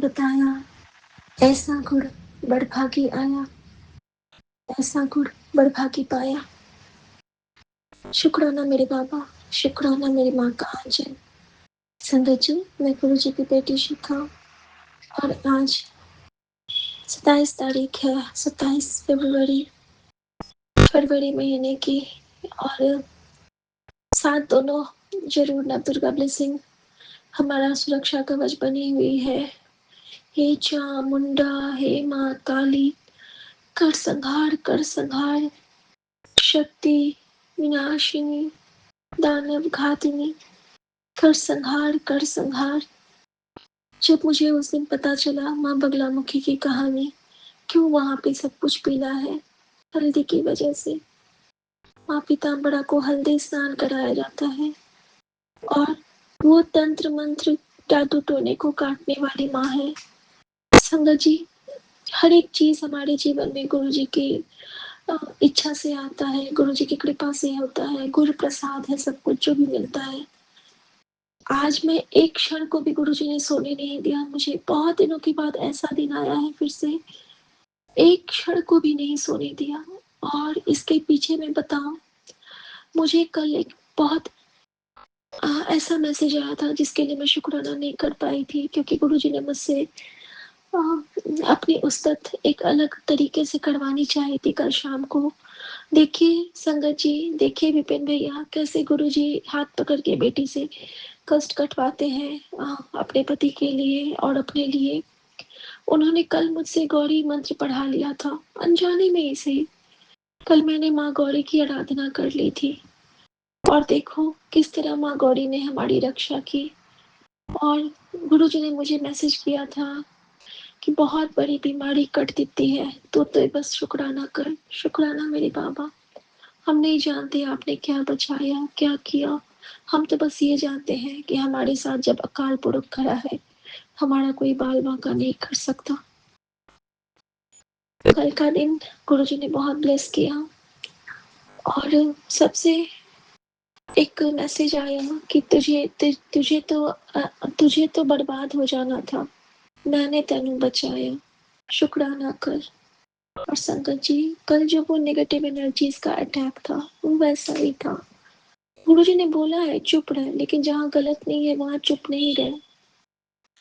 बताया, ऐसा गुड़ बड़भागी आया, ऐसा गुड़ बड़भागी पाया। शुक्राना मेरे बाबा, शुक्राना मेरी माँ का आंचल। संगत जी, मैं गुरु जी की बेटी शिखा और आज 27 तारीख है, 27 फरवरी महीने की, और साथ दोनों जरूर नवदुर्गा ब्लेसिंग हमारा सुरक्षा कवच बनी हुई है। हे चामुंडा, हे माँ काली, कर संहार, शक्ति विनाशिनी, दानव घातिनी, कर संहार। जब मुझे उस दिन पता चला माँ बगलामुखी की कहानी, क्यों वहां पे सब कुछ पीला है, हल्दी की वजह से माँ पीताम्बरा को हल्दी स्नान कराया जाता है, और वो तंत्र मंत्र जादू टोने को काटने वाली माँ है। संगत जी, हर एक चीज हमारे जीवन में गुरु जी की इच्छा से आता है, गुरु जी की कृपा से होता है, गुरु प्रसाद है सब कुछ जो भी मिलता है। आज मैं एक क्षण को भी गुरु जी ने सोने नहीं दिया। मुझे बहुत दिनों के बाद ऐसा दिन आया है, फिर से एक क्षण को भी नहीं सोने दिया। और इसके पीछे मैं बताऊं, मुझे कल एक बहुत ऐसा मैसेज आया था जिसके लिए मैं शुक्राना नहीं कर पाई थी, क्योंकि गुरु जी ने मुझसे अपनी उस्तत एक अलग तरीके से करवानी चाहिए थी कल शाम को। देखिए संगत जी, देखिए विपिन भैया, कैसे गुरु जी हाथ पकड़ के बेटी से कष्ट कटवाते हैं अपने पति के लिए और अपने लिए। उन्होंने कल मुझसे गौरी मंत्र पढ़ा लिया था, अनजाने में ही सही। कल मैंने माँ गौरी की आराधना कर ली थी, और देखो किस तरह माँ गौरी ने हमारी रक्षा की। और गुरु जी ने मुझे मैसेज किया था कि बहुत बड़ी बीमारी कट देती है, तो बस शुक्राना कर। शुक्राना मेरे बाबा, हम नहीं जानते आपने क्या बचाया क्या किया। हम तो बस ये जानते हैं कि हमारे साथ जब अकाल पुरख खड़ा है, हमारा कोई बाल बांका नहीं कर सकता। कल का दिन गुरुजी ने बहुत ब्लेस किया, और सबसे एक मैसेज आया कि तुझे तो बर्बाद हो जाना था, मैंने तेनू बचाया, शुक्राना कर। और संगत जी, कल जो वो नेगेटिव एनर्जीज का अटैक था वो वैसा ही था। गुरुजी ने बोला है चुप रहे, लेकिन जहाँ गलत नहीं है वहां चुप नहीं रहे।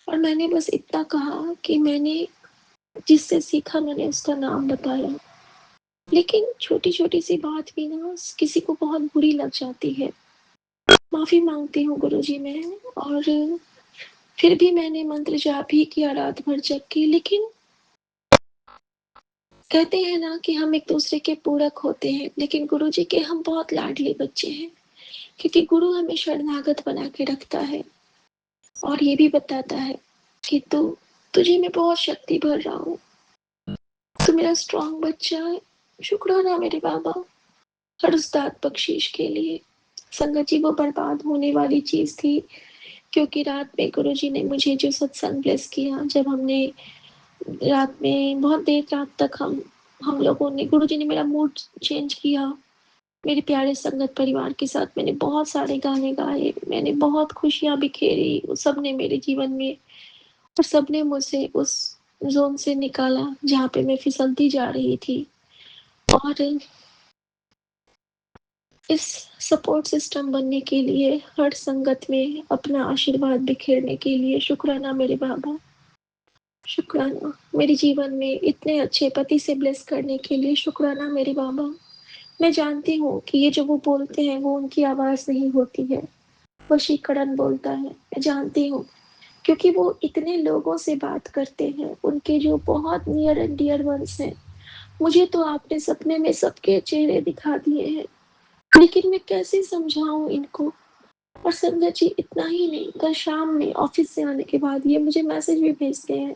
और मैंने बस इतना कहा कि मैंने जिससे सीखा मैंने उसका नाम बताया, लेकिन छोटी छोटी सी बात भी ना किसी को बहुत बुरी लग जाती है। माफी मांगती हूँ गुरुजी मैं। और फिर भी मैंने मंत्र जाप ही किया रात भर जग के, लेकिन कहते हैं ना कि हम एक दूसरे के पूरक होते हैं, लेकिन गुरुजी के हम बहुत लाडले बच्चे हैं, क्योंकि गुरु हमें शरणागत बना के रखता है और ये भी बताता है कि तुझे मैं बहुत शक्ति भर रहा हूँ, तू मेरा स्ट्रॉन्ग बच्चा है। शुक्राना मेरे बाबा हर उस दात बख्शीश के लिए। संगत जी, वो बर्बाद होने वाली चीज थी, क्योंकि रात में गुरुजी ने मुझे जो सत्संग ब्लेस किया, जब हमने रात में बहुत देर रात तक हम लोगों ने, गुरुजी ने मेरा मूड चेंज किया। मेरे प्यारे संगत परिवार के साथ मैंने बहुत सारे गाने गाए, मैंने बहुत खुशियां बिखेरी, सबने मेरे जीवन में, और सबने मुझे उस जोन से निकाला जहाँ पे मैं फिसलती जा रही थी। और इस सपोर्ट सिस्टम बनने के लिए, हर संगत में अपना आशीर्वाद बिखेरने के लिए शुक्राना मेरे बाबा। शुक्राना मेरे जीवन में इतने अच्छे पति से ब्लेस करने के लिए। शुक्राना मेरे बाबा। मैं जानती हूँ कि ये जो वो बोलते हैं वो उनकी आवाज नहीं होती है, वशीकरण बोलता है। मैं जानती हूँ, क्योंकि वो इतने लोगों से बात करते हैं, उनके जो बहुत नियर एंड डियर वंस हैं। मुझे तो आपने सपने में सबके चेहरे दिखा दिए हैं, लेकिन मैं कैसे समझाऊं इनको। और संगत जी, इतना ही नहीं, कल शाम में ऑफिस से आने के बाद ये मुझे मैसेज भी भेजते हैं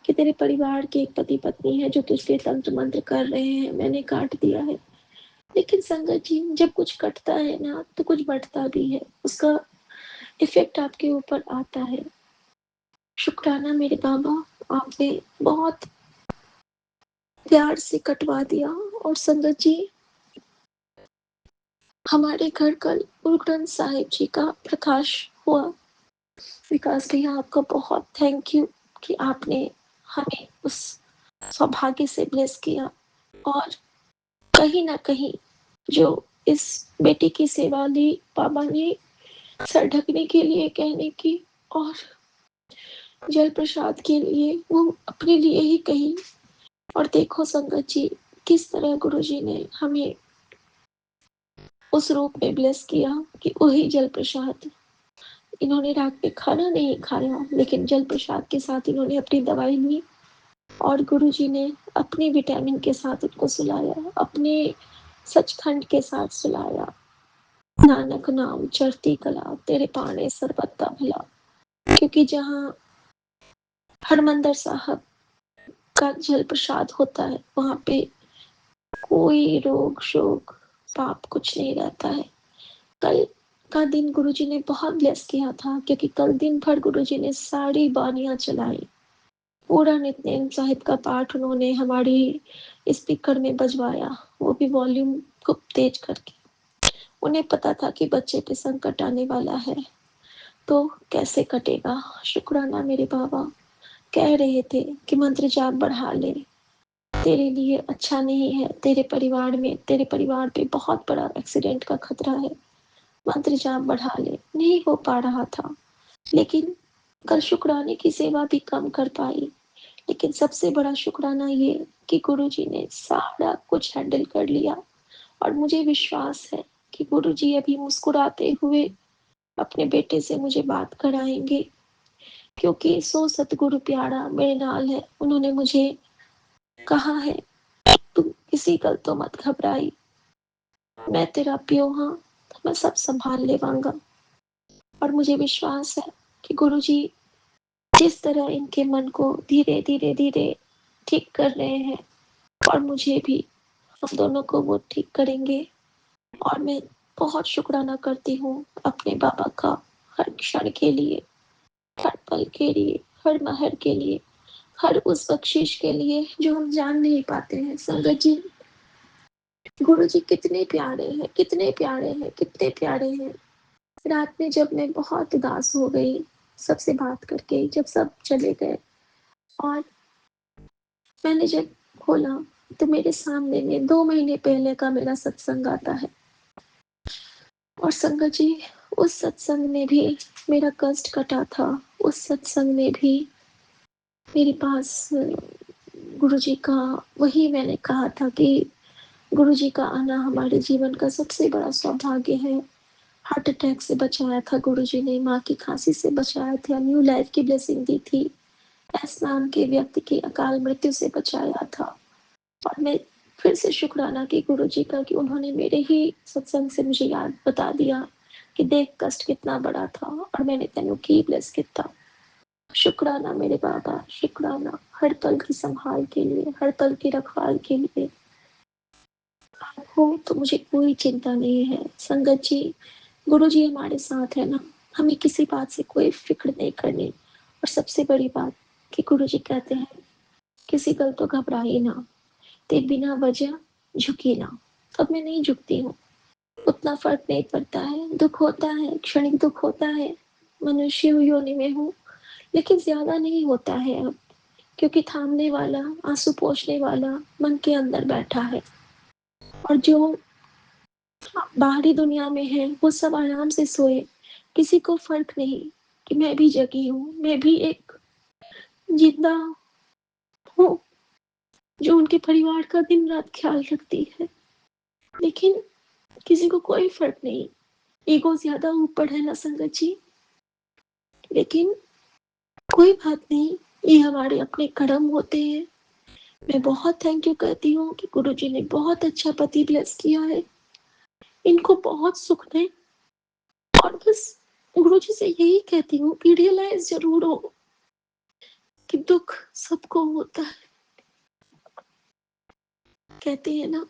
कि तेरे परिवार के एक पति पत्नी है जो तुझके तंत्र मंत्र कर रहे हैं, मैंने काट दिया है। लेकिन संगत जी, जब कुछ कटता है ना तो कुछ बढ़ता भी है, उसका इफेक्ट आपके ऊपर आता है। शुक्राना मेरे बाबा, आपने बहुत प्यार से कटवा दिया। और संगत जी, हमारे घर कल गुरु ग्रंथ साहिब जी का प्रकाश हुआ। विकास भैया, आपका बहुत थैंक यू कि आपने हमें उस सौभाग्य से ब्लेस किया, और कहीं न कहीं जो इस बेटी की सेवा ली बाबा ने, सर ढकने के लिए कहने की और जल प्रसाद के लिए, वो अपने लिए ही कही। और देखो संगत जी, किस तरह गुरुजी ने हमें उस रूप में ब्लेस किया कि वही जल प्रसाद इन्होंने रात में खाना नहीं खाया, लेकिन जल प्रसाद के साथ इन्होंने अपनी दवाई ली, और गुरुजी ने अपनी विटामिन के साथ उनको सुलाया, अपने सचखंड के साथ सुलाया। नानक नाम चढ़ती कला, तेरे पाने सरबत्ता भला। क्योंकि जहाँ हरमंदर साहब का जल प्रसाद होता है, वहां पे कोई रोग शोक पाप कुछ नहीं रहता है। कल का दिन गुरुजी ने बहुत ब्लेस किया था, क्योंकि कल दिन भर गुरुजी ने सारी बानियां चलाई। पूरा नित्नेम साहिब का पाठ उन्होंने हमारी स्पीकर में बजवाया, वो भी वॉल्यूम खूब तेज करके। उन्हें पता था कि बच्चे पे संकट आने वाला है, तो कैसे कटेगा। शुक्राना मेरे बाबा कह रहे थे कि मंत्र जाप बढ़ा ले, तेरे लिए अच्छा नहीं है, तेरे परिवार पे बहुत बड़ा एक्सीडेंट का खतरा है, मंत्र जाप बढ़ा ले। नहीं हो पा रहा था, लेकिन कल शुक्राने की सेवा भी कम कर पाई। लेकिन सबसे बड़ा शुक्राना ये कि गुरुजी ने सारा कुछ हैंडल कर लिया, और मुझे विश्वास है कि गुरुजी अभी मुस्कुराते हुए अपने बेटे से मुझे बात कराएंगे, क्योंकि सो सतगुरु प्यारा मेरे नाल है। उन्होंने मुझे कहा है, तुम किसी गल तो मत घबराई, मैं तेरा प्यो हाँ, तो मैं सब संभाल लेवांगा। और मुझे विश्वास है कि गुरुजी जिस तरह इनके मन को धीरे धीरे धीरे ठीक कर रहे हैं, और मुझे भी, हम दोनों को वो ठीक करेंगे। और मैं बहुत शुक्राना करती हूँ अपने बाबा का, हर क्षण के लिए, हर पल के लिए, हर महर के लिए, हर उस बख्शिश के लिए जो हम जान नहीं पाते हैं। संगत जी, गुरु जी कितने प्यारे हैं, कितने प्यारे हैं, कितने प्यारे हैं। रात में जब मैं बहुत उदास हो गई सबसे बात करके, जब सब चले गए, और मैंने जब खोला, तो मेरे सामने में 2 महीने पहले का मेरा सत्संग आता है। और संगत जी, उस सत्संग में भी मेरा कष्ट कटा था। उस सत्संग में भी मेरे पास गुरुजी का, वही मैंने कहा था कि गुरुजी का आना हमारे जीवन का सबसे बड़ा सौभाग्य है। हार्ट अटैक से बचाया था गुरुजी ने, माँ की खांसी से बचाया था, न्यू लाइफ की ब्लेसिंग दी थी, एस नाम के व्यक्ति की अकाल मृत्यु से बचाया था। और मैं फिर से शुक्राना की गुरुजी का कि उन्होंने मेरे ही सत्संग से मुझे याद बता दिया कि देख कष्ट कितना बड़ा था, और मैंने तेनों की ब्लेस किया। शुक्राना मेरे बाबा, शुक्राना हर पल की संभाल के लिए, हर पल की रखवाल के लिए। आप हो तो मुझे कोई चिंता नहीं है। संगत जी, गुरु जी हमारे साथ है ना, हमें किसी बात से कोई फिक्र नहीं करनी। और सबसे बड़ी बात कि गुरु जी कहते हैं, किसी गल तो घबराई ना, ते बिना वजह झुकी ना। अब मैं नहीं झुकती हूँ, उतना फर्क नहीं पड़ता है। दुख होता है, क्षणिक दुख होता है, मनुष्य योनि में हूँ, लेकिन ज्यादा नहीं होता है अब, क्योंकि थामने वाला, आंसू पोंछने वाला मन के अंदर बैठा है। और जो बाहरी दुनिया में है वो सब आराम से सोए, किसी को फर्क नहीं कि मैं भी जगी हूँ, मैं भी एक जिंदा हूँ जो उनके परिवार का दिन रात ख्याल रखती है। लेकिन किसी को कोई फर्क नहीं, ईगो ज्यादा ऊपर है ना संगत जी। लेकिन कोई बात नहीं, ये हमारे अपने कर्म होते हैं। मैं बहुत थैंक यू कहती हूँ कि गुरुजी ने बहुत अच्छा पति ब्लेस किया है, इनको बहुत सुख दें। और बस गुरुजी से यही कहती हूँ कि रियलाइज जरूर हो कि दुख सबको होता है, कहते हैं ना।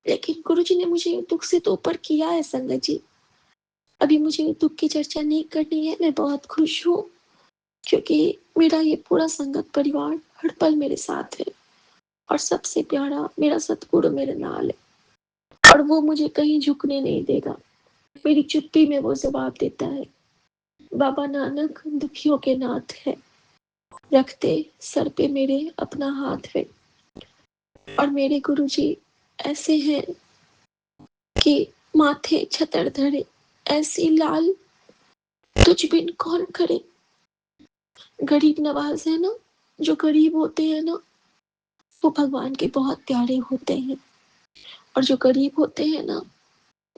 लेकिन गुरुजी ने मुझे दुख से तो ऊपर किया है संगत जी। अभी मुझे दुख की चर्चा नहीं करनी है, मैं बहुत खुश हूँ, क्योंकि मेरा ये पूरा संगत परिवार हर पल मेरे साथ है, और सबसे प्यारा मेरा सतगुरु मेरे नाल है, और वो मुझे कहीं झुकने नहीं देगा। मेरी चुप्पी में वो जवाब देता है, बाबा नानक दुखियों के नाथ है। रखते सर पे मेरे अपना हाथ में। और मेरे गुरुजी ऐसे हैं कि माथे छतर धरे, ऐसी लाल तुझ बिन कौन करे। गरीब नवाज है ना, जो गरीब होते हैं ना, वो भगवान के बहुत प्यारे होते हैं। और जो गरीब होते हैं ना,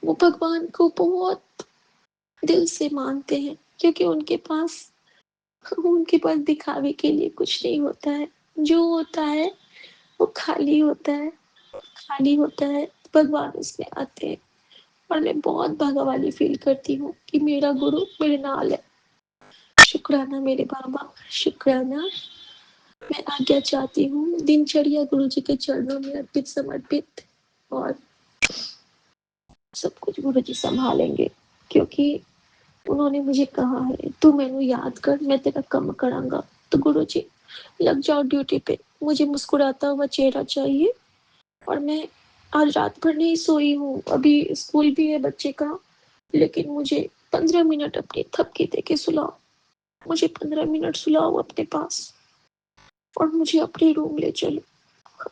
वो भगवान को बहुत दिल से मानते हैं, क्योंकि उनके पास दिखावे के लिए कुछ नहीं होता है। जो होता है वो खाली होता है, खाली होता है। भगवान उसमें आते हैं। और मैं बहुत भागा वाली फील करती हूँ कि मेरा गुरु मेरे नाल है। शुक्राना मेरे बाबा, शुक्राना। मैं आज्ञा चाहती हूँ, दिनचर्या गुरु जी के चरणों में अर्पित समर्पित। और सब कुछ गुरु जी संभालेंगे, क्योंकि उन्होंने मुझे कहा है तू मैनू याद कर, मैं तेरा कम करांगा। तो गुरु जी लग जाओ ड्यूटी पे, मुझे मुस्कुराता हुआ चेहरा चाहिए। और मैं आज रात भर नहीं सोई हूँ, अभी स्कूल भी है बच्चे का, लेकिन मुझे 15 मिनट अपनी थपकी दे के सुलाओ। मुझे 15 मिनट सुलाओ अपने पास, और मुझे अपने रूम ले चलो,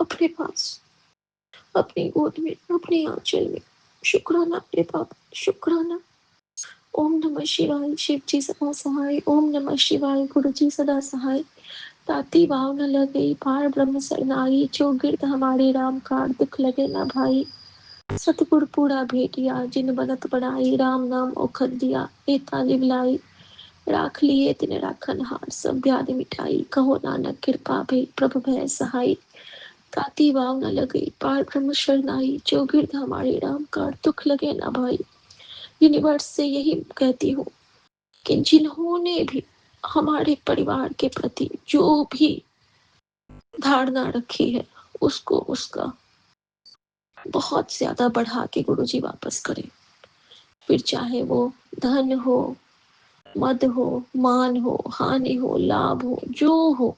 अपने पास, अपनी गोद में, अपने आंचल में। शुक्राना मेरे बाबा, शुक्राना। ओम नमः शिवाय, शिव जी सदा सहाय। ओम नमः शिवाय, गुरु जी सदा सहाय। ताती वाव न लगे, पार ब्रह्म सरनाई। जो गिरद हमारे राम का, दुख लगे ना भाई। सतगुर पूरा भेटिया, जिन बनत बनाई। राम नाम ओखद दिया, एता लिवलाई। राख लिए तिन राखन हार, सब व्याधि मिठाई। कहो नानक कृपा भई, प्रभु भय सहाय। ताती वाव न लगे, पार ब्रह्म शरणाई। जो गिरद हमारे राम का, दुख लगे ना भाई। यूनिवर्स से यही कहती हूँ कि जिन्होंने भी हमारे परिवार के प्रति जो भी धारणा रखी है, उसको उसका बहुत ज्यादा बढ़ा के गुरुजी वापस करें। फिर चाहे वो धन हो, मद हो, मान हो, हानि हो, लाभ हो, जो हो,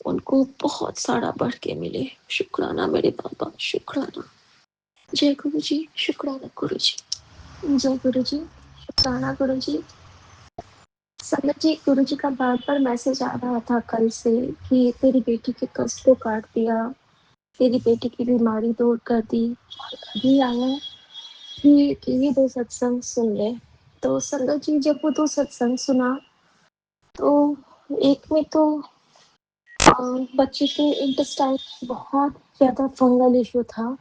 उनको बहुत सारा बढ़ के मिले। शुक्राना मेरे बाबा, शुक्राना। जय गुरु जी, शुक्राना गुरु जी, जय गुरु जी, शुक्राना गुरु जी। संगत जी, गुरु जी का बार बार मैसेज आ रहा था कल से कि तेरी बेटी के कष्ट को काट दिया, तेरी बेटी की बीमारी दूर कर दी। अभी आया कि ये 2 सत्संग सुन ले। तो संगत जी, जब वो 2 सत्संग सुना, तो एक में तो बच्चे के इंटेस्टाइन बहुत ज़्यादा फंगल इश्यू था,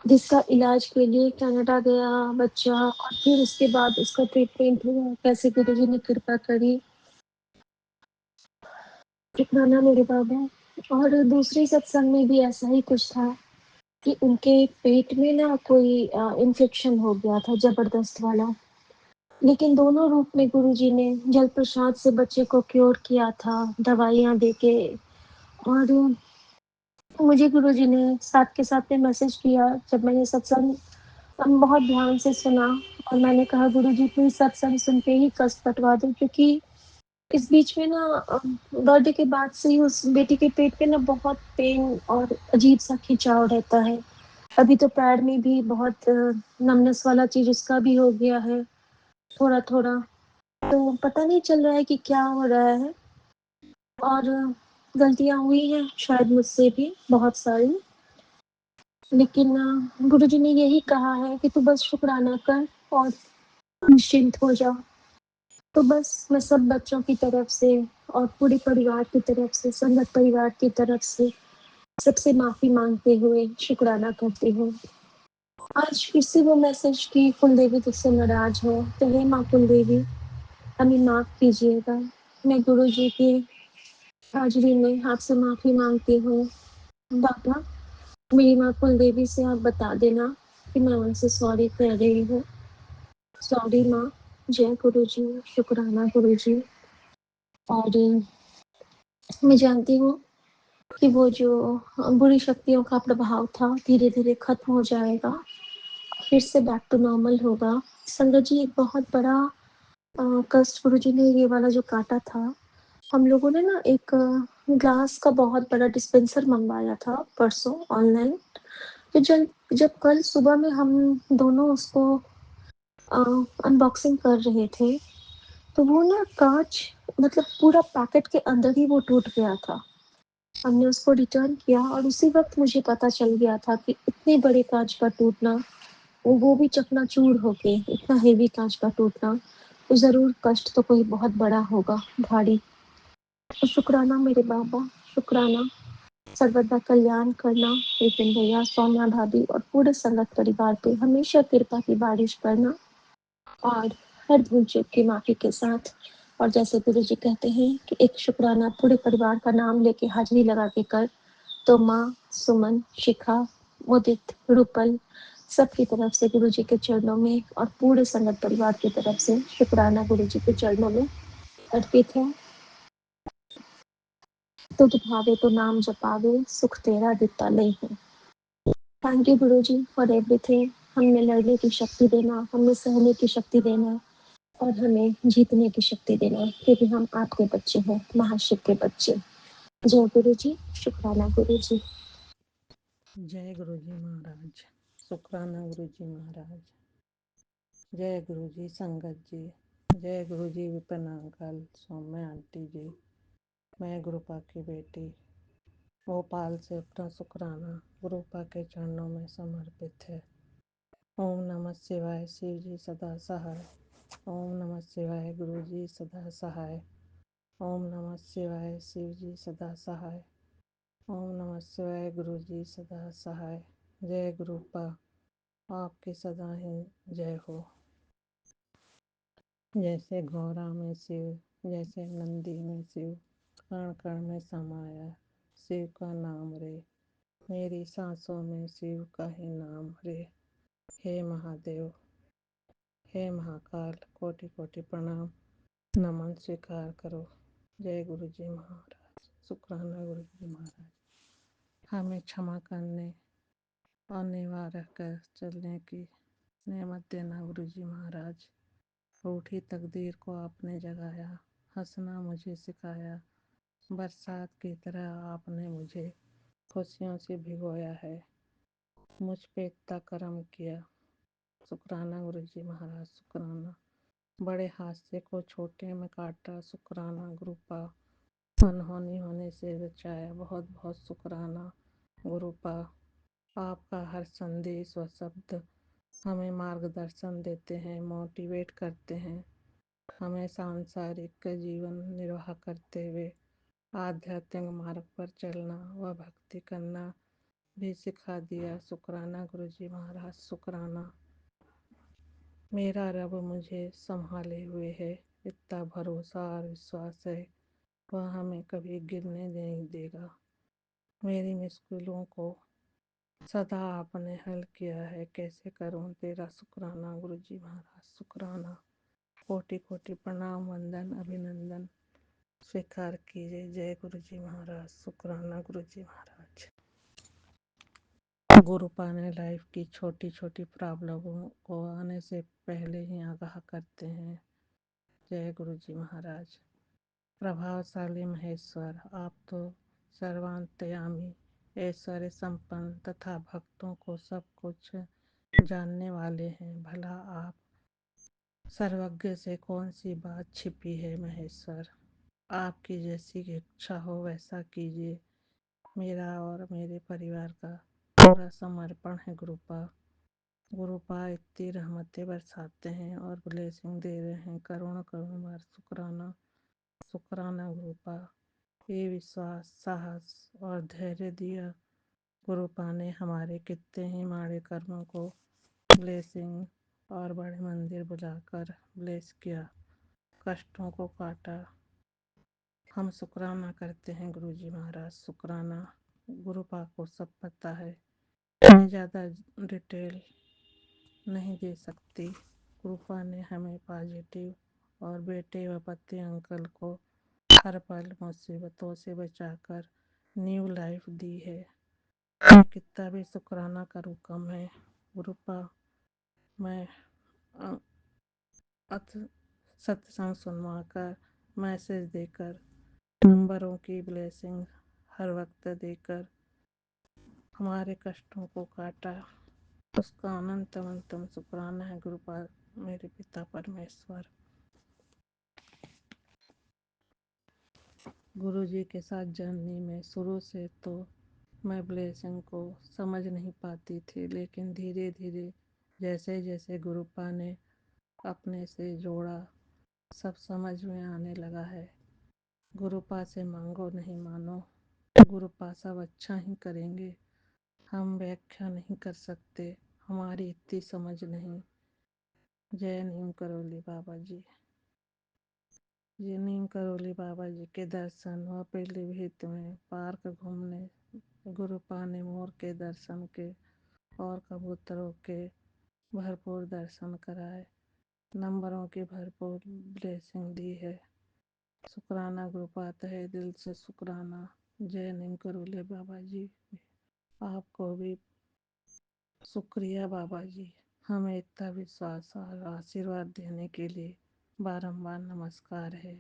जिसका इलाज के लिए कनाडा गया बच्चा, और फिर उसके बाद उसका ट्रीटमेंट हुआ, कैसे गुरुजी ने कृपा करी। शुक्राना मेरे बाबा। और दूसरे सत्संग में भी ऐसा ही कुछ था कि उनके पेट में ना कोई इन्फेक्शन हो गया था जबरदस्त वाला, लेकिन दोनों रूप में गुरुजी ने जल प्रसाद से बच्चे को क्योर किया था, दवाइयाँ देके। और मुझे गुरुजी ने साथ के साथ में मैसेज किया, जब मैंने सत्संग बहुत ध्यान से सुना, और मैंने कहा गुरुजी प्लीज सत्संग सुन के ही कष्ट कटवा दो, क्योंकि इस बीच में ना बर्थडे के बाद से ही उस बेटी के पेट पे ना बहुत पेन और अजीब सा खिंचाव रहता है। अभी तो पैर में भी बहुत नमनेस वाला चीज उसका भी हो गया है, थोड़ा थोड़ा। तो पता नहीं चल रहा है कि क्या हो रहा है। और गलतियां हुई हैं शायद मुझसे भी बहुत सारी, लेकिन गुरुजी ने यही कहा है कि तू बस शुक्राना कर और निश्चिंत हो जा। तो बस मैं सब बच्चों की तरफ से और पूरे परिवार की तरफ से, संगत परिवार की तरफ से सबसे माफी मांगते हुए शुक्राना करती हूँ। आज फिर से वो मैसेज की कुल देवी तुझसे नाराज हो, तो हे माँ कुल देवी हमें माफ कीजिएगा। मैं गुरु जी की हाजिरी में आपसे माफी मांगती हूँ। बाबा, मेरी माँ कुल देवी से आप बता देना कि मैं उनसे सॉरी कह रही हूँ। सॉरी माँ। जय गुरु जी, शुक्राना गुरु जी। और मैं जानती हूँ कि वो जो बुरी शक्तियों का प्रभाव था धीरे धीरे खत्म हो जाएगा, फिर से बैक टू नॉर्मल होगा। संगत जी, एक बहुत बड़ा कष्ट गुरु जी ने ये वाला जो काटा था, हम लोगों ने ना एक ग्लास का बहुत बड़ा डिस्पेंसर मंगवाया था परसों ऑनलाइन। तो जब कल सुबह में हम दोनों उसको अनबॉक्सिंग कर रहे थे, तो वो ना कांच मतलब पूरा पैकेट के अंदर ही वो टूट गया था। हमने उसको रिटर्न किया और उसी वक्त मुझे पता चल गया था कि इतने बड़े कांच का टूटना, वो भी चकनाचूर होके, इतना हेवी कांच का टूटना, तो ज़रूर कष्ट तो कोई बहुत बड़ा होगा, भारी। तो शुक्राना मेरे बाबा, शुक्राना। सर्वदा कल्याण करना, विपिन भैया, सौम्या भाभी और पूरे संगत परिवार पे हमेशा कृपा की बारिश करना, और हर भूल चूक की माफी के साथ। और जैसे गुरु जी कहते हैं कि एक शुक्राना पूरे परिवार का नाम लेके हाजिरी लगा के कर, तो माँ, सुमन, शिखा, मुदित, रूपल, सबकी तरफ से गुरु जी के चरणों में और पूरे संगत परिवार की तरफ से शुक्राना गुरु जी के चरणों में अर्पित है। तुझ भावे तो नाम जपावे, सुख तेरा दिता ले है। Thank you Guru ji for everything. हमें लड़ने की शक्ति देना, हमें सहने की शक्ति देना और हमें जीतने की शक्ति देना, क्योंकि हम आपके बच्चे हैं, महाशिव के बच्चे। जय गुरु जी, शुक्राना गुरु जी। जय गुरु जी महाराज, शुक्राना गुरु जी महाराज। जय गुरु जी संगत जी, जय गुरु जी विपिन अंकल, सौम्या आंटी जी। मैं गुरुपा की बेटी भोपाल से अपना शुक्राना गुरुपा के चरणों में समर्पित है। ओम नमः शिवाय, शिव जी सदा सहाय। ओम नमः शिवाय, गुरु जी सदा सहाय। ओम नमः शिवाय, शिव जी सदा सहाय। ओम नमः शिवाय, गुरु जी सदा सहाय। जय गुरुपा, आपकी सदा ही जय हो। जैसे गौरा में शिव, जैसे नंदी में शिव, कण कण में समाया शिव का नाम रे। मेरी सांसों में शिव का ही नाम रे। हे महादेव, हे महाकाल, कोटि कोटि प्रणाम, नमन स्वीकार करो। जय गुरु जी महाराज, शुक्राना गुरु जी महाराज। हमें क्षमा करने और निवारक कर चलने की नेमत देना गुरु जी महाराज। रूठी तकदीर को आपने जगाया, हंसना मुझे सिखाया, बरसात की तरह आपने मुझे खुशियों से भिगोया है, मुझ पे इतना करम किया। शुक्राना गुरु जी महाराज, शुक्राना। बड़े हादसे को छोटे में काटा, शुक्राना गुरुपा। अनहोनी होने से बचाया, बहुत बहुत शुक्राना गुरुपा। आपका हर संदेश व शब्द हमें मार्गदर्शन देते हैं, मोटिवेट करते हैं, हमें सांसारिक जीवन निर्वाह करते हुए आध्यात्मिक मार्ग पर चलना व भक्ति करना भी सिखा दिया। शुक्राना गुरु जी महाराज, शुक्राना। मेरा रब मुझे संभाले हुए है, इतना भरोसा और विश्वास है, वह हमें कभी गिरने नहीं देगा। मेरी मुश्किलों को सदा आपने हल किया है, कैसे करूं तेरा शुक्राना गुरु जी महाराज, शुक्राना। कोटि कोटि प्रणाम, वंदन, अभिनंदन स्वीकार कीजिए। जय गुरु जी महाराज, शुक्राना गुरु जी महाराज। गुरुपा ने लाइफ की छोटी छोटी प्रॉब्लमों को आने से पहले ही आगाह करते हैं। जय गुरु जी महाराज। प्रभावशाली महेश्वर, आप तो सर्वांतयामी, ऐश्वर्य संपन्न तथा भक्तों को सब कुछ जानने वाले हैं। भला आप सर्वज्ञ से कौन सी बात छिपी है महेश्वर। आपकी जैसी इच्छा हो वैसा कीजिए। मेरा और मेरे परिवार का पूरा समर्पण है गुरुपा। गुरुपा इतनी रहमतें बरसाते हैं और ब्लेसिंग दे रहे हैं, करोड़ करोड़ बार शुक्राना, शुक्राना गुरुपा। ये विश्वास, साहस और धैर्य दिया गुरुपा ने, हमारे कितने ही माड़े कर्मों को ब्लेसिंग और बड़े मंदिर बुलाकर ब्लेस किया, कष्टों को काटा। हम शुक्राना करते हैं गुरु जी महाराज, शुक्राना। गुरुपा को सब पता है, मैं ज़्यादा डिटेल नहीं दे सकती। गुरुपा ने हमें पॉजिटिव और बेटे व पति अंकल को हर पल मुसीबतों से बचाकर न्यू लाइफ दी है। मैं कितना भी शुक्राना करूँ कम है गुरुपा। मैं सत्संग सुनवाकर, मैसेज देकर, नंबरों की ब्लेसिंग हर वक्त देकर हमारे कष्टों को काटा, उसका अनंत अनंतम शुक्राना है गुरुपाल मेरे पिता परमेश्वर। गुरुजी के साथ जर्नी में शुरू से तो मैं ब्लेसिंग को समझ नहीं पाती थी, लेकिन धीरे धीरे जैसे जैसे गुरुपा ने अपने से जोड़ा सब समझ में आने लगा है। गुरुपा से मांगो नहीं मानो, गुरुपा सब अच्छा ही करेंगे। हम व्याख्या नहीं कर सकते, हमारी इतनी समझ नहीं। जय नीम करोली बाबा जी। ये नीम करोली बाबा जी के दर्शन व पीलीभीत में पार्क घूमने गुरुपा ने मोर के दर्शन के और कबूतरों के भरपूर दर्शन कराए, नंबरों की भरपूर ब्लेसिंग दी है। शुक्राना गुरुपा, तहे दिल से शुक्राना। जय नीम करोली बाबा जी, आपको भी शुक्रिया बाबा जी, हमें इतना विश्वास और आशीर्वाद देने के लिए बारंबार नमस्कार है।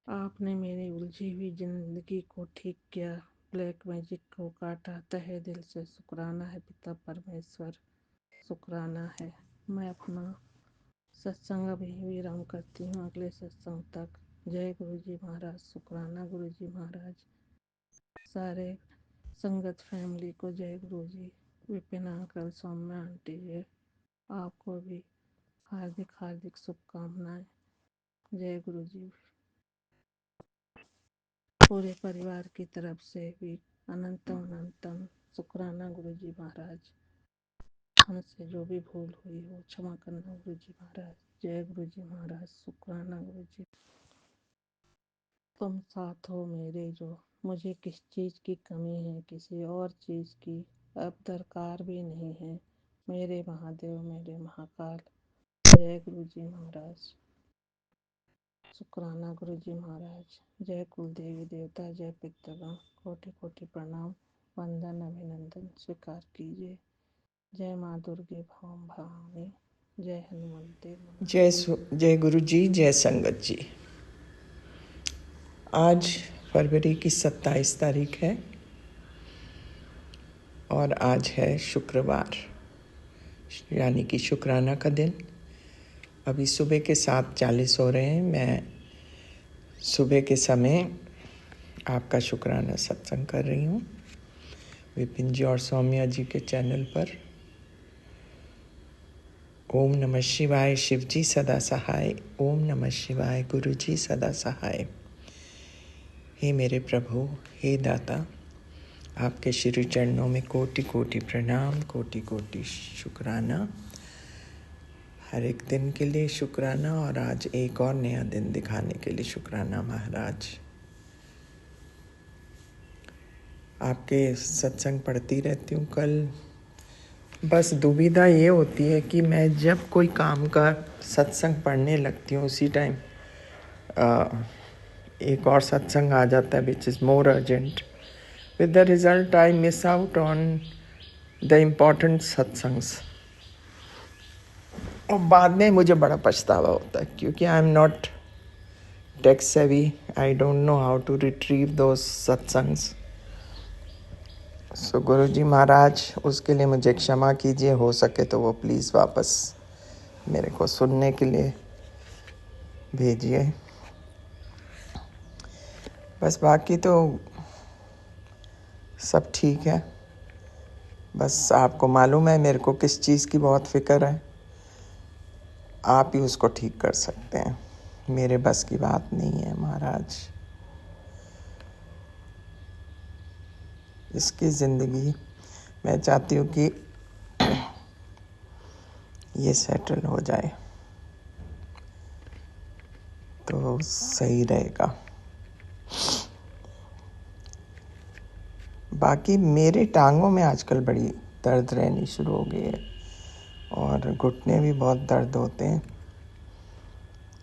आपने मेरी उलझी हुई जिंदगी को ठीक किया, ब्लैक मैजिक को काटा। तहे दिल से शुक्राना है पिता परमेश्वर, शुक्राना है। मैं अपना सत्संग अभी विराम करती हूँ, अगले सत्संग तक। जय गुरु जी महाराज, शुक्राना गुरु जी महाराज। सारे संगत फैमिली को जय गुरु जी। विपिन अंकल, सौम्या आंटी जी, आपको भी हार्दिक हार्दिक शुभकामनाएं। जय गुरु जी। पूरे परिवार की तरफ से भी अनंतम अनंतम शुक्राना गुरु जी महाराज। हमसे जो भी भूल हुई हो क्षमा करना गुरु जी महाराज। जय गुरु जी महाराज, शुक्राना गुरु जी। तुम साथ हो मेरे, जो मुझे किस चीज़ की कमी है, किसी और चीज़ की अब दरकार भी नहीं है। मेरे महादेव, मेरे महाकाल। जय गुरु जी महाराज, शुक्राना गुरु जी महाराज। जय कुल देवी देवता, जय पितृगण, कोटि कोटि प्रणाम, वंदन अभिनंदन स्वीकार कीजिए। जय माँ दुर्गे भवम भवानी, जय हनुमंते। जय गुरु जी, जय संगत जी। आज फरवरी की 27 तारीख है और आज है शुक्रवार, यानी कि शुक्राना का दिन। अभी सुबह के 7:40 हो रहे हैं। मैं सुबह के समय आपका शुक्राना सत्संग कर रही हूँ विपिन जी और सौम्या जी के चैनल पर। ओम नमः शिवाय, शिव जी सदा सहाय। ओम नमः शिवाय, गुरु जी सदा सहाय। हे मेरे प्रभु, हे दाता, आपके श्री चरणों में कोटि कोटि प्रणाम, कोटि कोटि शुक्राना। हर एक दिन के लिए शुक्राना और आज एक और नया दिन दिखाने के लिए शुक्राना महाराज। आपके सत्संग पढ़ती रहती हूँ। कल बस दुविधा ये होती है कि मैं जब कोई काम का सत्संग पढ़ने लगती हूँ उसी टाइम एक और सत्संग आ जाता है which is more urgent. With the result, I miss out on the important satsangs और बाद में मुझे बड़ा पछतावा होता है क्योंकि I am not tech savvy. I don't know how to retrieve those satsangs. So Guru ji महाराज, उसके लिए मुझे क्षमा कीजिए। हो सके तो वो प्लीज़ वापस मेरे को सुनने के लिए भेजिए। बस बाकी तो सब ठीक है। बस आपको मालूम है मेरे को किस चीज़ की बहुत फिक्र है। आप ही उसको ठीक कर सकते हैं, मेरे बस की बात नहीं है महाराज। इसकी ज़िंदगी मैं चाहती हूँ कि ये सेटल हो जाए तो सही रहेगा। बाकी मेरे टांगों में आजकल बड़ी दर्द रहनी शुरू हो गई है और घुटने भी बहुत दर्द होते हैं।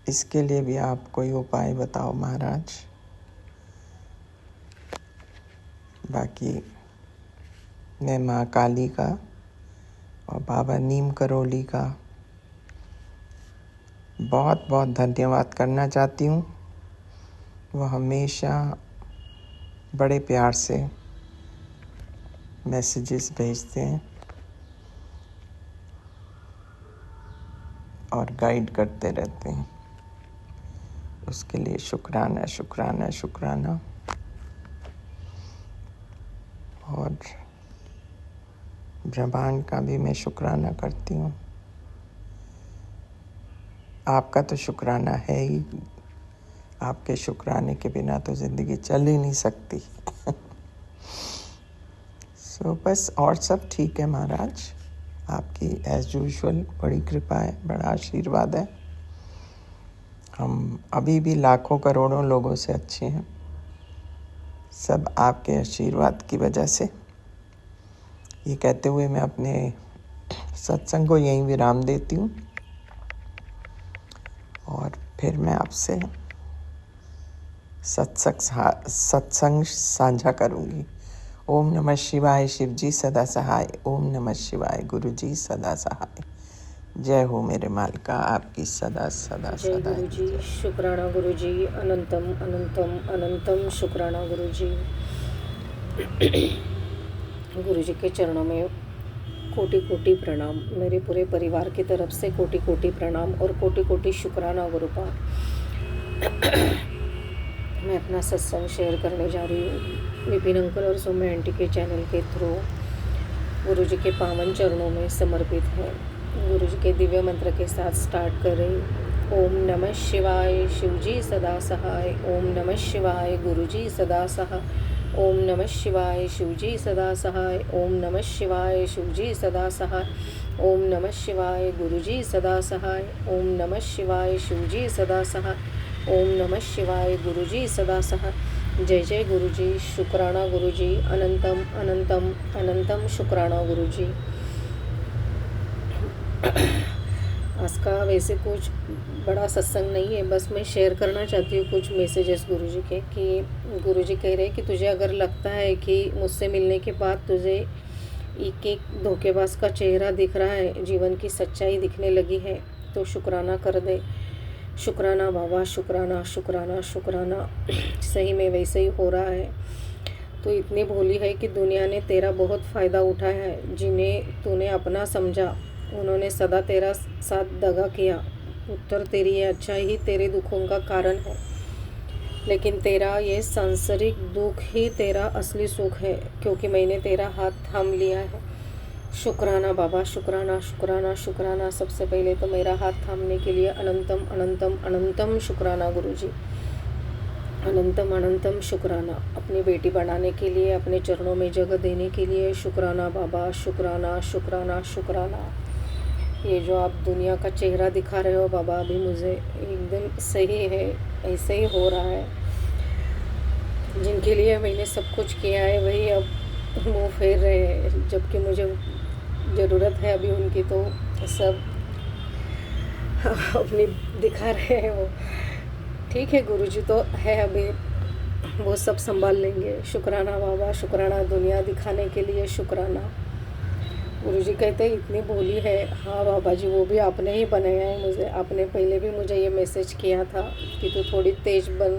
इसके लिए भी आप कोई उपाय बताओ महाराज। बाकी मैं माँ काली का और बाबा नीम करोली का बहुत बहुत धन्यवाद करना चाहती हूँ। वो हमेशा बड़े प्यार से मैसेजेस भेजते हैं और गाइड करते रहते हैं। उसके लिए शुक्राना शुक्राना शुक्राना। और ब्रह्मांड का भी मैं शुक्राना करती हूँ। आपका तो शुक्राना है ही, आपके शुक्राने के बिना तो ज़िंदगी चल ही नहीं सकती। बस और सब ठीक है महाराज, आपकी एज यूजुअल बड़ी कृपा है, बड़ा आशीर्वाद है। हम अभी भी लाखों करोड़ों लोगों से अच्छे हैं, सब आपके आशीर्वाद की वजह से। ये कहते हुए मैं अपने सत्संग को यहीं विराम देती हूँ और फिर मैं आपसे सत्संग साझा करूँगी। ओम नमः शिवाय, शिव जी सदा सहाय। ओम नमः शिवाय, गुरु जी सदा सहाय। जय हो मेरे मालिका, आपकी सदा सदा जय सदा गुरु जी। शुक्राना गुरु जी, अनंतम अनंतम अनंतम शुक्राना गुरु जी। गुरु जी के चरणों में कोटि कोटि प्रणाम, मेरे पूरे परिवार की तरफ से कोटि कोटि प्रणाम और कोटि कोटि शुक्राना गुरुपा। मैं अपना सत्संग शेयर करने जा रही हूँ विपिन अंकल और सौम्या आंटी के चैनल के थ्रू। गुरु जी के पावन चरणों में समर्पित है। गुरु जी के दिव्य मंत्र के साथ स्टार्ट करें। ओम नमः शिवाय, शिव जी सदा सहाय। ओम नमः शिवाय, गुरु जी सदा सहाय। ओम नमः शिवाय, शिव जी सदा सहाय। ओम नमः शिवाय, शिव जी सदा सहाय। ओम नमः शिवाय, गुरु जी सदा सहाय। ओम नमः शिवाय, शिव जी सदा सहाय। ओम नमः शिवाय, गुरु जी सदा सहाय। जय जय गुरु जी। शुक्राना गुरु जी, अनंतम अनंतम अनंतम शुक्राना गुरु जी। आज का वैसे कुछ बड़ा सत्संग नहीं है, बस मैं शेयर करना चाहती हूँ कुछ मैसेजेस गुरु जी के, कि गुरु जी कह रहे हैं कि तुझे अगर लगता है कि मुझसे मिलने के बाद तुझे एक एक धोखेबाज का चेहरा दिख रहा है, जीवन की सच्चाई दिखने लगी है, तो शुक्राना कर दे। शुक्राना बाबा, शुक्राना शुक्राना शुक्राना। सही में वैसे ही हो रहा है। तो इतनी भोली है कि दुनिया ने तेरा बहुत फ़ायदा उठाया है। जिन्हें तूने अपना समझा उन्होंने सदा तेरा साथ दगा किया। उत्तर तेरी ये अच्छाई ही तेरे दुखों का कारण है, लेकिन तेरा ये सांसारिक दुख ही तेरा असली सुख है, क्योंकि मैंने तेरा हाथ थाम लिया है। शुक्राना बाबा, शुक्राना शुक्राना शुक्राना। सबसे पहले तो मेरा हाथ थामने के लिए अनंतम अनंतम अनंतम शुक्राना गुरु जी। अनंतम अनंतम शुक्राना। अपनी बेटी बनाने के लिए, अपने चरणों में जगह देने के लिए शुक्राना बाबा, शुक्राना शुक्राना शुक्राना। ये जो आप दुनिया का चेहरा दिखा रहे हो बाबा, अभी मुझे एकदम सही है, ऐसे ही हो रहा है। जिनके लिए मैंने सब कुछ किया है वही अब मुँह फेर रहे हैं, जबकि मुझे ज़रूरत है अभी उनकी, तो सब अपनी दिखा रहे हैं वो। ठीक है गुरु जी तो है, अभी वो सब संभाल लेंगे। शुक्राना बाबा, शुक्राना। दुनिया दिखाने के लिए शुक्राना। गुरु जी कहते हैं इतनी भोली है। हाँ बाबा जी, वो भी आपने ही बनाया है मुझे। आपने पहले भी मुझे ये मैसेज किया था कि तू थोड़ी तेज बन,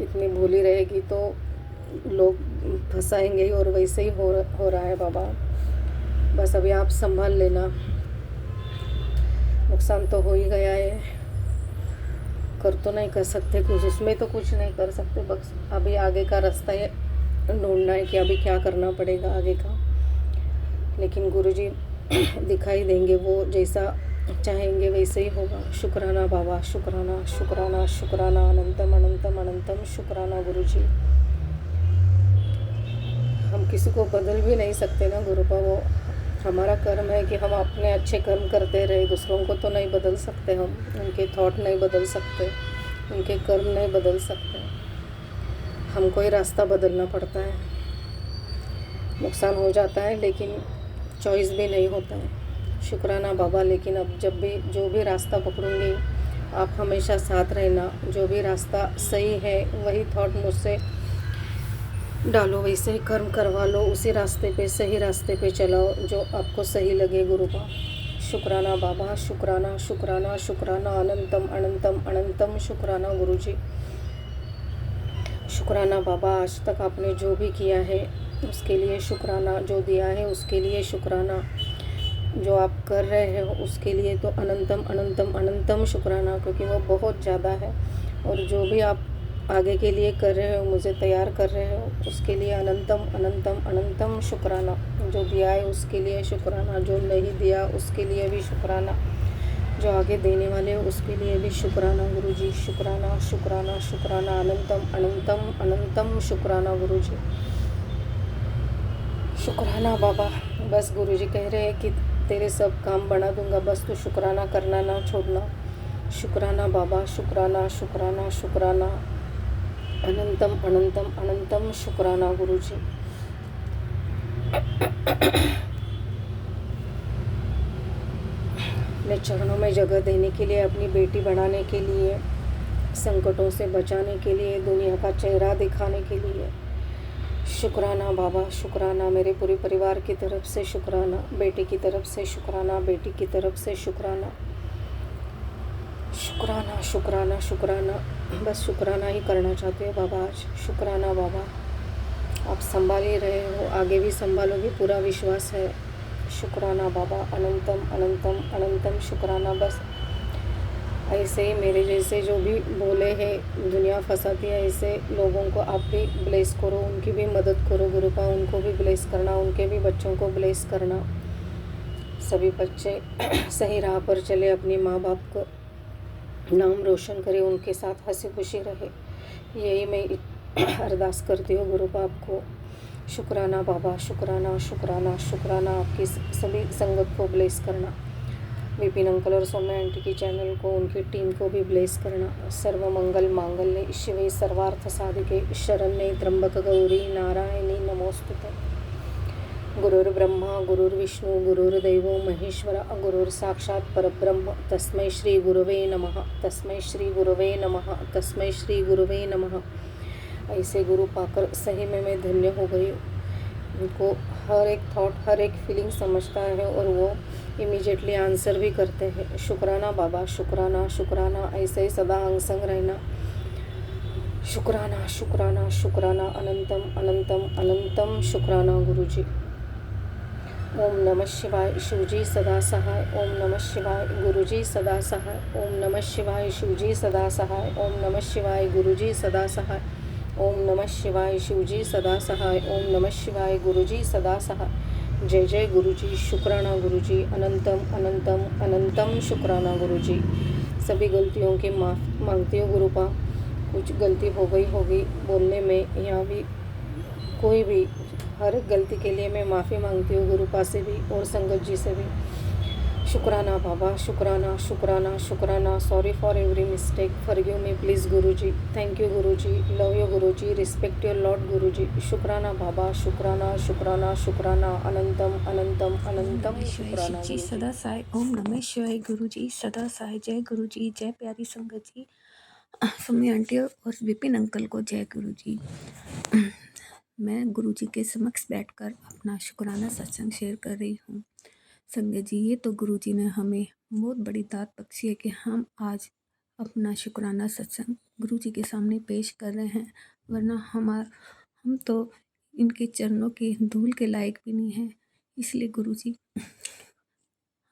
इतनी भोली रहेगी तो लोग फंसाएंगे ही, और वैसे ही हो रहा है बाबा। बस अभी आप संभाल लेना। नुकसान तो हो ही गया है, कर तो नहीं कर सकते कुछ, उसमें तो कुछ नहीं कर सकते। बस अभी आगे का रास्ता है ढूंढना है कि अभी क्या करना पड़ेगा आगे का। लेकिन गुरुजी दिखाई देंगे, वो जैसा चाहेंगे वैसे ही होगा। शुक्राना बाबा, शुक्राना शुक्राना शुक्राना। अनंतम अनंतम अनंतम शुक्राना गुरुजी। हम किसी को बदल भी नहीं सकते ना गुरुपा, वो हमारा कर्म है कि हम अपने अच्छे कर्म करते रहे। दूसरों को तो नहीं बदल सकते हम, उनके थॉट नहीं बदल सकते, उनके कर्म नहीं बदल सकते। हमको ही रास्ता बदलना पड़ता है। नुकसान हो जाता है लेकिन चॉइस भी नहीं होता है। शुक्राना बाबा। लेकिन अब जब भी जो भी रास्ता पकड़ूंगी, आप हमेशा साथ रहना। जो भी रास्ता सही है वही थॉट मुझसे डालो, वैसे ही कर्म करवा लो, उसी रास्ते पे, सही रास्ते पे चलाओ जो आपको सही लगे गुरुपा। शुक्राना बाबा, शुक्राना शुक्राना शुक्राना। अनंतम अनंतम अनंतम शुक्राना गुरुजी। शुक्राना बाबा, आज तक आपने जो भी किया है उसके लिए शुक्राना, जो दिया है उसके लिए शुक्राना, जो आप कर रहे हो उसके लिए तो अनंतम अनंतम अनंतम शुक्राना, क्योंकि वो बहुत ज़्यादा है। और जो भी आप आगे के लिए कर रहे हो, मुझे तैयार कर रहे हो, उसके लिए अनंतम अनंतम अनंतम शुक्राना। जो दिया है उसके लिए शुक्राना, जो नहीं दिया उसके लिए भी शुक्राना, जो आगे देने वाले हो उसके लिए भी शुक्राना गुरुजी। शुक्राना शुक्राना शुक्राना, अनंतम अनंतम अनंतम शुक्राना गुरुजी। शुक्राना बाबा। बस गुरुजी कह रहे हैं कि तेरे सब काम बना दूंगा, बस तू शुक्राना करना ना छोड़ना। शुक्राना बाबा, शुक्राना शुक्राना शुक्राना, अनंतम अनंतम अनंतम शुक्राना गुरुजी। अपने चरणों में जगह देने के लिए, अपनी बेटी बढ़ाने के लिए, संकटों से बचाने के लिए, दुनिया का चेहरा दिखाने के लिए शुक्राना बाबा। शुक्राना मेरे पूरे परिवार की तरफ से शुक्राना, बेटे की तरफ से शुक्राना, बेटी की तरफ से शुक्राना। शुक्राना शुक्राना शुक्राना, बस शुक्राना ही करना चाहते हो बाबा आज। शुक्राना बाबा, आप संभाल ही रहे हो, आगे भी संभालोगे, पूरा विश्वास है। शुक्राना बाबा, अनंतम अनंतम अनंतम शुक्राना। बस ऐसे ही मेरे जैसे जो भी बोले हैं, दुनिया फंसाती है, ऐसे लोगों को आप भी ब्लेस करो, उनकी भी मदद करो गुरुपा, उनको भी ब्लेस करना, उनके भी बच्चों को ब्लेस करना। सभी बच्चे सही राह पर चले, अपने माँ बाप को नाम रोशन करे, उनके साथ हंसी खुशी रहे, यही मैं अरदास करती हूँ गुरुपा आपको। शुक्राना बाबा, शुक्राना शुक्राना शुक्राना। आपकी सभी संगत को ब्लेस करना, विपिन अंकल और सौम्या आंटी की चैनल को, उनकी टीम को भी ब्लेस करना। सर्व मंगल मांगल्ये शिवे सर्वार्थ साधिके शरण्ये त्र्यंबक गौरी नारायणी नमोस्तुते। गुरुर्ब्रह्मा गुरुर्विष्णु गुरुर्देवो महेश्वर, गुरुर्साक्षात् परब्रह्म, तस्मै श्री गुरुवे नमः, तस्मै श्री गुरुवे नमः, तस्मै श्री गुरुवे नमः। ऐसे गुरु पाकर सही में मैं धन्य हो गई। उनको हर एक थॉट, हर एक फीलिंग समझता है और वो इमीडिएटली आंसर भी करते हैं। शुक्राना बाबा, शुक्राना शुक्राना, ऐसे ही सदा अंग संग रहना। शुक्राना शुक्राना शुक्राना, अनंतम अनंतम अनंतम शुक्राना गुरुजी। ओम नमः शिवाय, शिवजी सदा सहाय। ओम नमः शिवाय, गुरुजी सदा सहाय। ओम नमः शिवाय, शिवजी सदा सहाय। ओम नमः शिवाय, गुरुजी सदा सहाय। ओम नमः शिवाय, शिवजी सदा सहाय। ओम नमः शिवाय, गुरुजी सदा सहाय। जय जय गुरुजी, शुक्राना गुरुजी, अनंतम अनंतम अनंतम शुक्राना गुरुजी। सभी गलतियों की माफ़ मांगती हूँ गुरुपा, कुछ गलती हो गई होगी बोलने में, यहाँ भी कोई भी, हर एक गलती के लिए मैं माफ़ी मांगती हूँ गुरुपा से भी और संगत जी से भी। शुक्राना बाबा, शुक्राना शुक्राना शुक्राना। Sorry for every mistake, forgive me please Guruji. Thank you Guruji, love you Guruji, respect your lord Guruji. शुक्राना बाबा, शुक्राना शुक्राना शुक्राना, अनंतम अनंतम अनंतम शुक्राना जी गुरुजी। सदा साई। ओम नमः शिवाय गुरुजी सदा साई। जय गुरुजी, जय प्यारी संगत जी, सौम्या आंटी और विपिन अंकल को जय गुरुजी। मैं गुरुजी के समक्ष बैठकर अपना शुक्राना सत्संग शेयर कर रही हूँ। संगत जी, ये तो गुरुजी ने हमें बहुत बड़ी दात बख्शी है कि हम आज अपना शुक्राना सत्संग गुरुजी के सामने पेश कर रहे हैं, वरना हम तो इनके चरणों की धूल के लायक भी नहीं हैं। इसलिए गुरुजी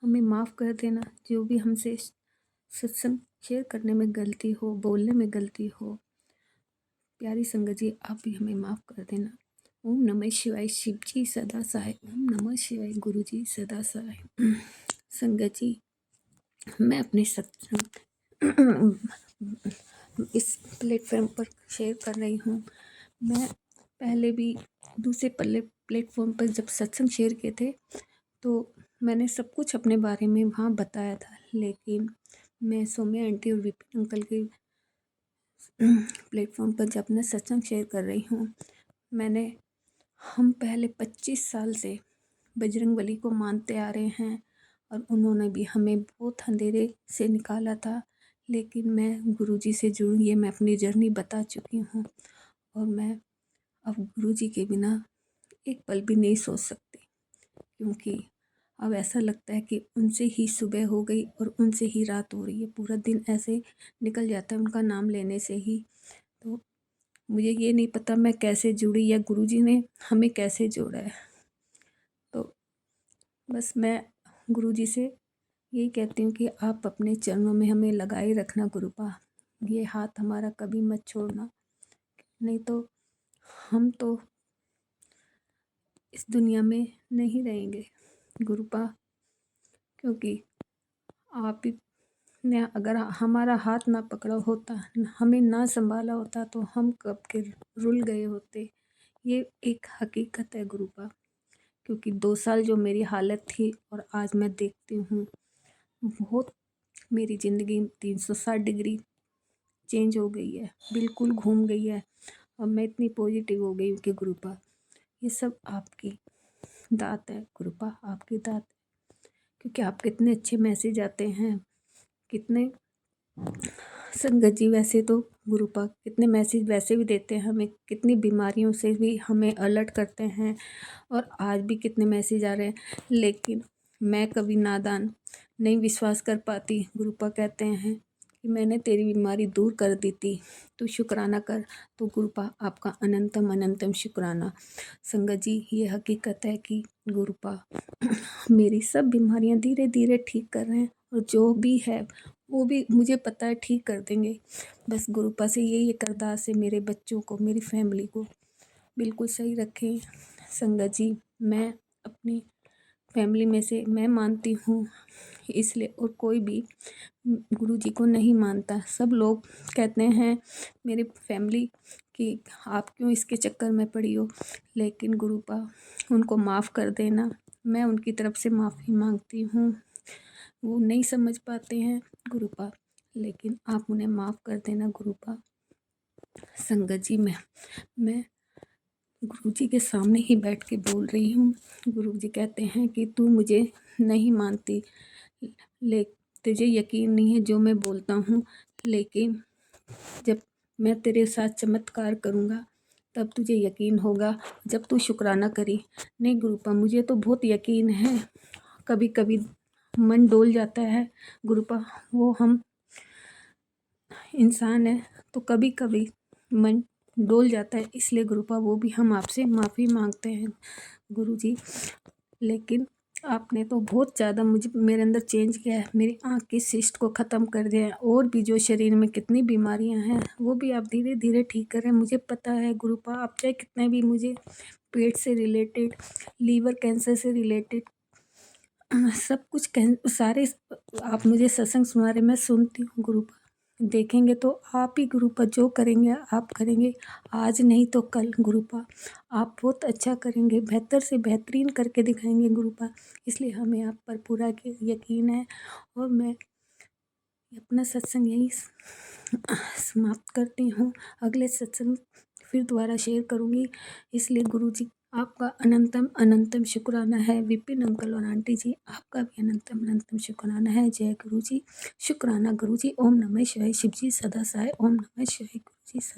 हमें माफ़ कर देना, जो भी हमसे सत्संग शेयर करने में गलती हो, बोलने में गलती हो। प्यारी संगत जी, आप भी हमें माफ़ कर देना। ओम नमः शिवाय, शिव जी सदा सहाय। ओम नमः शिवाय, गुरु जी सदा सहाय। संगत जी, मैं अपने सत्संग इस प्लेटफॉर्म पर शेयर कर रही हूँ। मैं पहले भी दूसरे प्लेटफॉर्म पर जब सत्संग शेयर किए थे तो मैंने सब कुछ अपने बारे में वहाँ बताया था, लेकिन मैं सौम्या आंटी और विपिन अंकल के प्लेटफॉर्म पर जब मैं सत्संग शेयर कर रही हूँ, हम पहले 25 साल से बजरंगबली को मानते आ रहे हैं और उन्होंने भी हमें बहुत अंधेरे से निकाला था, लेकिन मैं गुरुजी से जुड़ी, ये मैं अपनी जर्नी बता चुकी हूँ और मैं अब गुरुजी के बिना एक पल भी नहीं सोच सकती, क्योंकि अब ऐसा लगता है कि उनसे ही सुबह हो गई और उनसे ही रात हो रही है। पूरा दिन ऐसे निकल जाता है उनका नाम लेने से ही। तो मुझे ये नहीं पता मैं कैसे जुड़ी या गुरुजी ने हमें कैसे जोड़ा है। तो बस मैं गुरुजी से यही कहती हूँ कि आप अपने चरणों में हमें लगाए रखना गुरुपा, ये हाथ हमारा कभी मत छोड़ना, नहीं तो हम तो इस दुनिया में नहीं रहेंगे गुरुपा, क्योंकि आप ही ने अगर हमारा हाथ ना पकड़ा होता, हमें ना संभाला होता, तो हम कब के रुल गए होते। ये एक हकीकत है गुरुपा, क्योंकि 2 साल जो मेरी हालत थी और आज मैं देखती हूँ बहुत मेरी ज़िंदगी 360 डिग्री चेंज हो गई है, बिल्कुल घूम गई है। अब मैं इतनी पॉजिटिव हो गई हूँ कि गुरुपा ये सब आपकी दात है गुरुपा, आपकी दात है। क्योंकि आप कितने अच्छे मैसेज आते हैं, कितने संगत जी वैसे तो गुरुपा कितने मैसेज वैसे भी देते हैं हमें, कितनी बीमारियों से भी हमें अलर्ट करते हैं, और आज भी कितने मैसेज आ रहे हैं, लेकिन मैं कभी नादान नहीं विश्वास कर पाती। गुरुपा कहते हैं कि मैंने तेरी बीमारी दूर कर दी थी, तू शुक्राना कर। तो गुरुपा आपका अनंतम अनंतम शुक्राना। संगत जी ये हकीकत है कि गुरुपा मेरी सब बीमारियां धीरे धीरे ठीक कर रहे हैं, और जो भी है वो भी मुझे पता है ठीक कर देंगे। बस गुरुपा से यही एक अरदास है, मेरे बच्चों को, मेरी फैमिली को बिल्कुल सही रखें। संगत जी मैं अपनी फैमिली में से मैं मानती हूँ इसलिए, और कोई भी गुरुजी को नहीं मानता। सब लोग कहते हैं मेरी फैमिली कि आप क्यों इसके चक्कर में पड़ी हो, लेकिन गुरुपा उनको माफ़ कर देना, मैं उनकी तरफ से माफ़ी मांगती हूँ। वो नहीं समझ पाते हैं गुरुपा, लेकिन आप उन्हें माफ़ कर देना गुरुपा। संगत जी मैं गुरुजी के सामने ही बैठ के बोल रही हूँ। गुरुजी कहते हैं कि तू मुझे नहीं मानती, ले तुझे यकीन नहीं है जो मैं बोलता हूँ, लेकिन जब मैं तेरे साथ चमत्कार करूँगा तब तुझे यकीन होगा, जब तू शुक्राना करी। नहीं गुरुपा मुझे तो बहुत यकीन है, कभी कभी मन डोल जाता है गुरुपा, वो हम इंसान है तो कभी कभी मन डोल जाता है, इसलिए गुरुपा वो भी हम आपसे माफ़ी मांगते हैं गुरुजी। लेकिन आपने तो बहुत ज़्यादा मुझे मेरे अंदर चेंज किया है, मेरी आँख की सिस्ट को ख़त्म कर दिया है, और भी जो शरीर में कितनी बीमारियां हैं वो भी आप धीरे धीरे ठीक कर रहे हैं। मुझे पता है गुरुपा आप चाहे कितने भी मुझे पेट से रिलेटेड, लीवर कैंसर से रिलेटेड सब कुछ सारे आप मुझे सत्संग सुना रहे, मैं सुनती हूँ गुरुपा। देखेंगे तो आप ही गुरुपा, जो करेंगे आप करेंगे, आज नहीं तो कल गुरुपा आप बहुत अच्छा करेंगे, बेहतर से बेहतरीन करके दिखाएंगे गुरुपा। इसलिए हमें आप पर पूरा यकीन है, और मैं अपना सत्संग यही समाप्त करती हूँ। अगले सत्संग फिर दोबारा शेयर करूँगी। इसलिए गुरुजी आपका अनंतम अनंतम शुक्राना है। विपिन अंकल और आंटी जी आपका भी अनंतम अनंतम शुक्राना है। जय गुरुजी, शुक्राना गुरुजी। ओम नमः शिवाय। शिवजी सदा सहाय। ओम नमः शिवाय। गुरुजी सदा